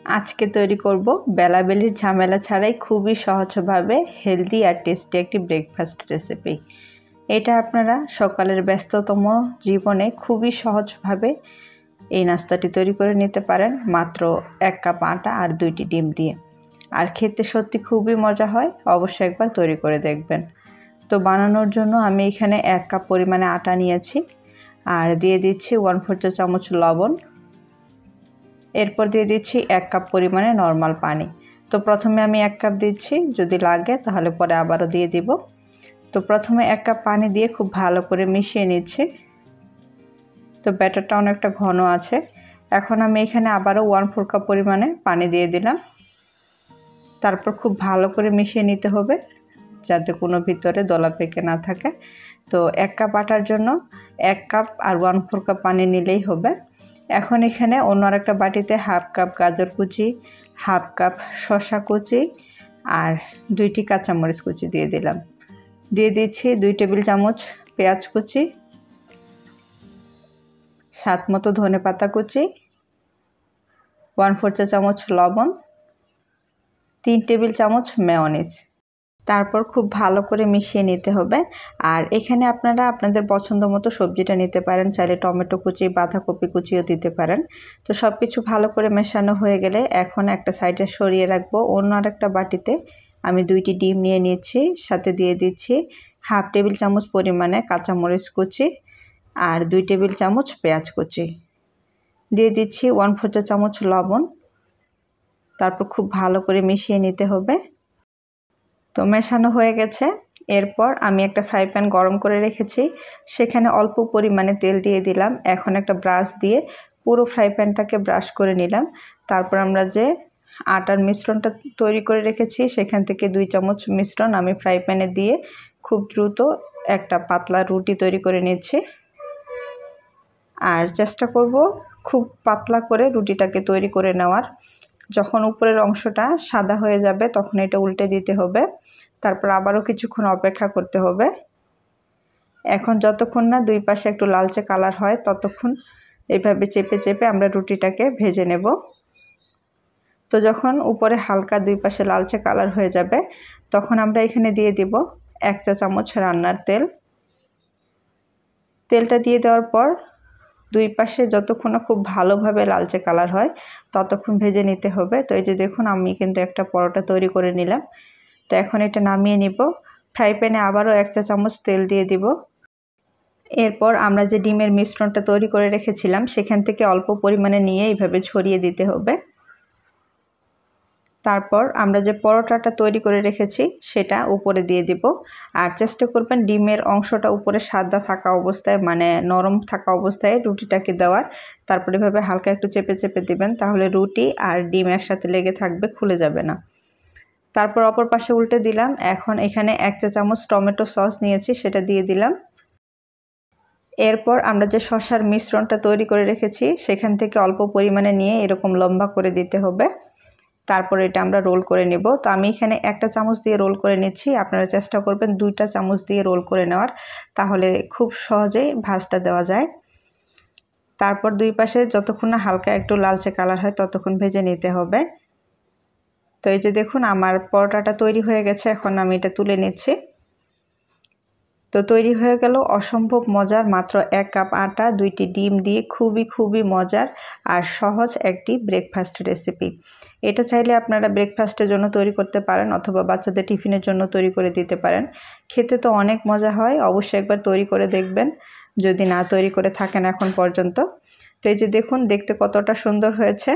আজকে তৈরি করব বেলাবেলির ঝামেলা ছাড়াই খুবই সহজভাবে হেলদি আর টেস্টি একটি ব্রেকফাস্ট রেসিপি। এটা আপনারা সকালের ব্যস্ততম জীবনে খুবই সহজভাবে এই নাস্তাটি তৈরি করে নিতে পারেন মাত্র 1 কাপ আটা আর 2টি ডিম দিয়ে। আর খেতে সত্যি খুবই মজা হয়, অবশ্যই একবার তৈরি করে দেখবেন। তো বানানোর জন্য আমি এখানে 1 কাপ পরিমাণে আটা নিয়েছি আর দিয়ে দিচ্ছি 1/4 চা চামচ লবণ। এরপর দিয়ে দিচ্ছি 1 কাপ পরিমাণে নরমাল পানি। তো প্রথমে আমি 1 কাপ দিচ্ছি, যদি লাগে তাহলে পরে আবারও দিয়ে দিব। তো প্রথমে 1 কাপ পানি দিয়ে খুব ভালো করে মিশিয়ে নিচ্ছি। তো ব্যাটারটা অনেকটা ঘন আছে। এখন আমি এখানে আবারও 1/4 কাপ পরিমাণে পানি দিয়ে দিলাম। তারপর খুব ভালো করে মিশিয়ে নিতে হবে যাতে কোনো ভিতরে দলা পেকে না থাকে। তো 1 কাপ আটার জন্য 1 কাপ আর 1/4 কাপ পানি নিলেই হবে। এখন এখানে অন্য আরেকটা বাটিতে 1/2 কাপ গাজর কুচি, 1/2 কাপ শসা কুচি আর 2টি কাঁচামরিচ কুচি দিয়ে দিলাম। দিয়ে দিচ্ছি 2 টেবিল চামচ পেঁয়াজ কুচি, স্বাদ মতো ধনেপাতা কুচি, 1/4 চা চামচ লবণ, 3 টেবিল চামচ মেয়োনিজ। তারপর খুব ভালো করে মিশিয়ে নিতে হবে। আর এখানে আপনারা আপনাদের পছন্দ মতো সবজিটা নিতে পারেন, চাইলে টমেটো কুচি, বাঁধাকপি কুচিও দিতে পারেন। তো সব কিছু ভালো করে মেশানো হয়ে গেলে এখন একটা সাইডে সরিয়ে রাখবো। অন্য আরেকটা বাটিতে আমি 2টি ডিম নিয়ে নিচ্ছি, সাথে দিয়ে দিচ্ছি 1/2 টেবিল চামচ পরিমাণে কাঁচামরিচ কুচি আর 2 টেবিল চামচ পেঁয়াজ কুচি। দিয়ে দিচ্ছি 1/4 চা চামচ লবণ। তারপর খুব ভালো করে মিশিয়ে নিতে হবে। তো মেশানো হয়ে গেছে। এরপর আমি একটা ফ্রাই প্যান গরম করে রেখেছি, সেখানে অল্প পরিমাণে তেল দিয়ে দিলাম। এখন একটা ব্রাশ দিয়ে পুরো ফ্রাই প্যানটাকে ব্রাশ করে নিলাম। তারপর আমরা যে আটার মিশ্রণটা তৈরি করে রেখেছি সেখান থেকে 2 চামচ মিশ্রণ আমি ফ্রাই প্যানে দিয়ে খুব দ্রুত একটা পাতলা রুটি তৈরি করে নিচ্ছি। আর চেষ্টা করব খুব পাতলা করে রুটিটাকে তৈরি করে নেওয়ার। যখন উপরের অংশটা সাদা হয়ে যাবে তখন এটা উল্টে দিতে হবে। তারপর আবারও কিছুক্ষণ অপেক্ষা করতে হবে। এখন যতক্ষণ না দুই পাশে একটু লালচে কালার হয় ততক্ষণ এইভাবে চেপে চেপে আমরা রুটিটাকে ভেজে নেব। তো যখন উপরে হালকা দুই পাশে লালচে কালার হয়ে যাবে তখন আমরা এখানে দিয়ে দিব 1 চা চামচ রান্নার তেল। তেলটা দিয়ে দেওয়ার পর দুই পাশে যতক্ষণ না খুব ভালোভাবে লালচে কালার হয় ততক্ষণ ভেজে নিতে হবে। তো এই যে দেখুন আমি কিন্তু একটা পরোটা তৈরি করে নিলাম। তো এখন এটা নামিয়ে নিব। ফ্রাই প্যানে আবারও 1 চা চামচ তেল দিয়ে দিব। এরপর আমরা যে ডিমের মিশ্রণটা তৈরি করে রেখেছিলাম সেখান থেকে অল্প পরিমাণে নিয়ে এইভাবে ছড়িয়ে দিতে হবে। তারপর আমরা যে পরোটাটা তৈরি করে রেখেছি সেটা উপরে দিয়ে দিব। আর চেষ্টা করবেন ডিমের অংশটা উপরে সাদা থাকা অবস্থায়, মানে নরম থাকা অবস্থায় রুটিটাকে দেওয়ার। তারপর এভাবে হালকা একটু চেপে চেপে দিবেন, তাহলে রুটি আর ডিম একসাথে লেগে থাকবে, খুলে যাবে না। তারপর অপর পাশে উল্টে দিলাম। এখন এখানে 1 চা চামচ টমেটো সস নিয়েছি, সেটা দিয়ে দিলাম। এরপর আমরা যে শসার মিশ্রণটা তৈরি করে রেখেছি সেখান থেকে অল্প পরিমাণে নিয়ে এরকম লম্বা করে দিতে হবে। তারপর এটা আমরা রোল করে নেব। তো আমি এখানে 1টা চামচ দিয়ে রোল করে নিচ্ছি, আপনারা চেষ্টা করবেন 2টা চামচ দিয়ে রোল করে নেওয়ার, তাহলে খুব সহজেই ভাঁজটা দেওয়া যায়। তারপর দুই পাশে যতক্ষণ না হালকা একটু লালচে কালার হয় ততক্ষণ ভেজে নিতে হবে। তো এই যে দেখুন আমার পরোটাটা তৈরি হয়ে গেছে, এখন আমি এটা তুলে নিচ্ছি। তো তৈরি হয়ে গেল অসম্ভব মজার মাত্র 1 কাপ আটা 2টি ডিম দিয়ে খুবই মজার আর সহজ একটি ব্রেকফাস্ট রেসিপি। এটা চাইলে আপনারা ব্রেকফাস্টের জন্য তৈরি করতে পারেন অথবা বাচ্চাদের টিফিনের জন্য তৈরি করে দিতে পারেন। খেতে তো অনেক মজা হয়, অবশ্যই একবার তৈরি করে দেখবেন যদি না তৈরি করে থাকেন এখন পর্যন্ত। তো এই যে দেখুন দেখতে কতটা সুন্দর হয়েছে।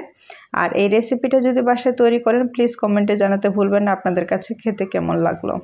আর এই রেসিপিটা যদি বাসায় তৈরি করেন প্লিজ কমেন্টে জানাতে ভুলবেন না আপনাদের কাছে খেতে কেমন লাগলো।